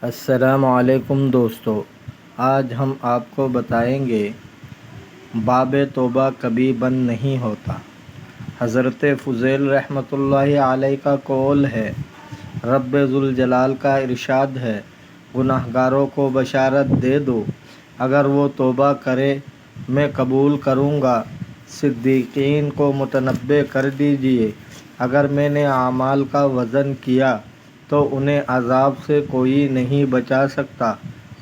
السلام علیکم دوستو، آج ہم آپ کو بتائیں گے باب توبہ کبھی بند نہیں ہوتا۔ حضرت فضیل رحمۃ اللہ علیہ کا قول ہے، رب ذوالجلال کا ارشاد ہے، گناہ گاروں کو بشارت دے دو، اگر وہ توبہ کرے میں قبول کروں گا۔ صدیقین کو متنبہ کر دیجئے، اگر میں نے اعمال کا وزن کیا تو انہیں عذاب سے کوئی نہیں بچا سکتا۔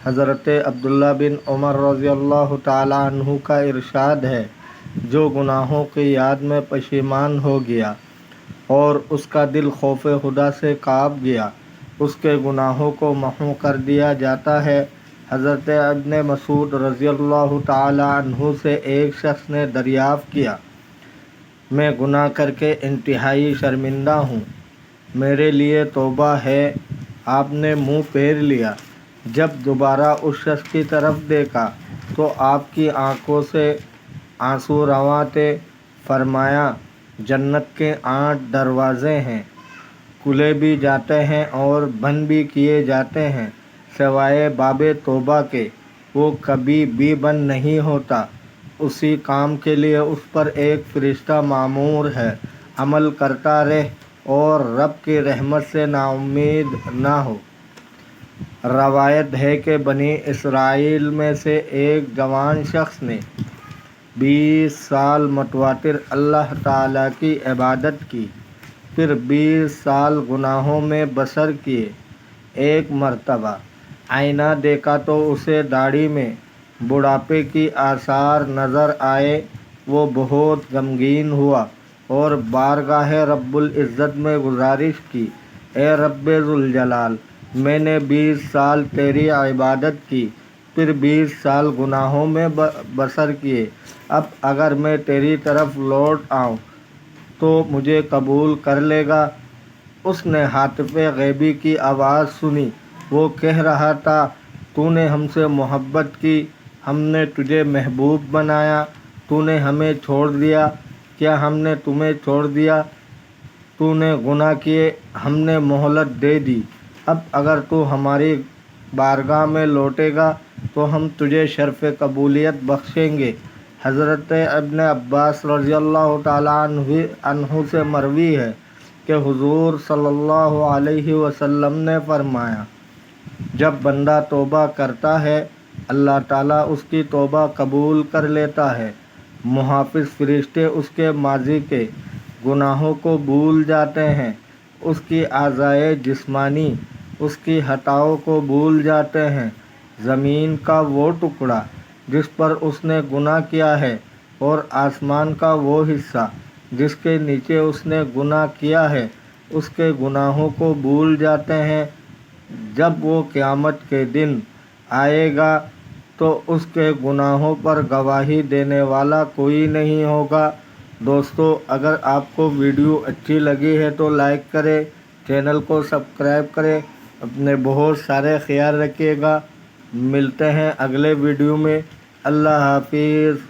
حضرت عبداللہ بن عمر رضی اللہ تعالی عنہ کا ارشاد ہے، جو گناہوں کی یاد میں پشیمان ہو گیا اور اس کا دل خوف خدا سے کانپ گیا، اس کے گناہوں کو محو کر دیا جاتا ہے۔ حضرت ابن مسعود رضی اللہ تعالی عنہ سے ایک شخص نے دریافت کیا، میں گناہ کر کے انتہائی شرمندہ ہوں، میرے لیے توبہ ہے؟ آپ نے منہ پھیر لیا۔ جب دوبارہ اس شخص کی طرف دیکھا تو آپ کی آنکھوں سے آنسو رواں تھے۔ فرمایا، جنت کے 8 دروازے ہیں، کھلے بھی جاتے ہیں اور بند بھی کیے جاتے ہیں، سوائے باب توبہ کے، وہ کبھی بھی بند نہیں ہوتا۔ اسی کام کے لیے اس پر ایک فرشتہ مامور ہے، عمل کرتا رہ اور رب کی رحمت سے نا امید نہ ہو۔ روایت ہے کہ بنی اسرائیل میں سے ایک جوان شخص نے 20 سال متواتر اللہ تعالیٰ کی عبادت کی، پھر 20 سال گناہوں میں بسر کیے۔ ایک مرتبہ آئینہ دیکھا تو اسے داڑھی میں بڑھاپے کی آثار نظر آئے۔ وہ بہت غمگین ہوا اور بارگاہ رب العزت میں گزارش کی، اے رب ذوالجلال، میں نے 20 سال تیری عبادت کی، پھر 20 سال گناہوں میں بسر کیے، اب اگر میں تیری طرف لوٹ آؤں تو مجھے قبول کر لے گا؟ اس نے ہاتف غیبی کی آواز سنی، وہ کہہ رہا تھا، تو نے ہم سے محبت کی، ہم نے تجھے محبوب بنایا، تو نے ہمیں چھوڑ دیا، کیا ہم نے تمہیں چھوڑ دیا؟ تو نے گناہ کیے، ہم نے مہلت دے دی، اب اگر تو ہماری بارگاہ میں لوٹے گا تو ہم تجھے شرف قبولیت بخشیں گے۔ حضرت ابن عباس رضی اللہ تعالیٰ عنہ سے مروی ہے کہ حضور صلی اللہ علیہ وسلم نے فرمایا، جب بندہ توبہ کرتا ہے اللہ تعالیٰ اس کی توبہ قبول کر لیتا ہے، محافظ فرشتے اس کے ماضی کے گناہوں کو بھول جاتے ہیں، اس کی اعضائے جسمانی اس کی خطاؤں کو بھول جاتے ہیں۔ زمین کا وہ ٹکڑا جس پر اس نے گناہ کیا ہے اور آسمان کا وہ حصہ جس کے نیچے اس نے گناہ کیا ہے، اس کے گناہوں کو بھول جاتے ہیں۔ جب وہ قیامت کے دن آئے گا تو اس کے گناہوں پر گواہی دینے والا کوئی نہیں ہوگا۔ دوستو، اگر آپ کو ویڈیو اچھی لگی ہے تو لائک کریں، چینل کو سبسکرائب کریں، اپنے بہت سارے خیال رکھیے گا۔ ملتے ہیں اگلے ویڈیو میں۔ اللہ حافظ۔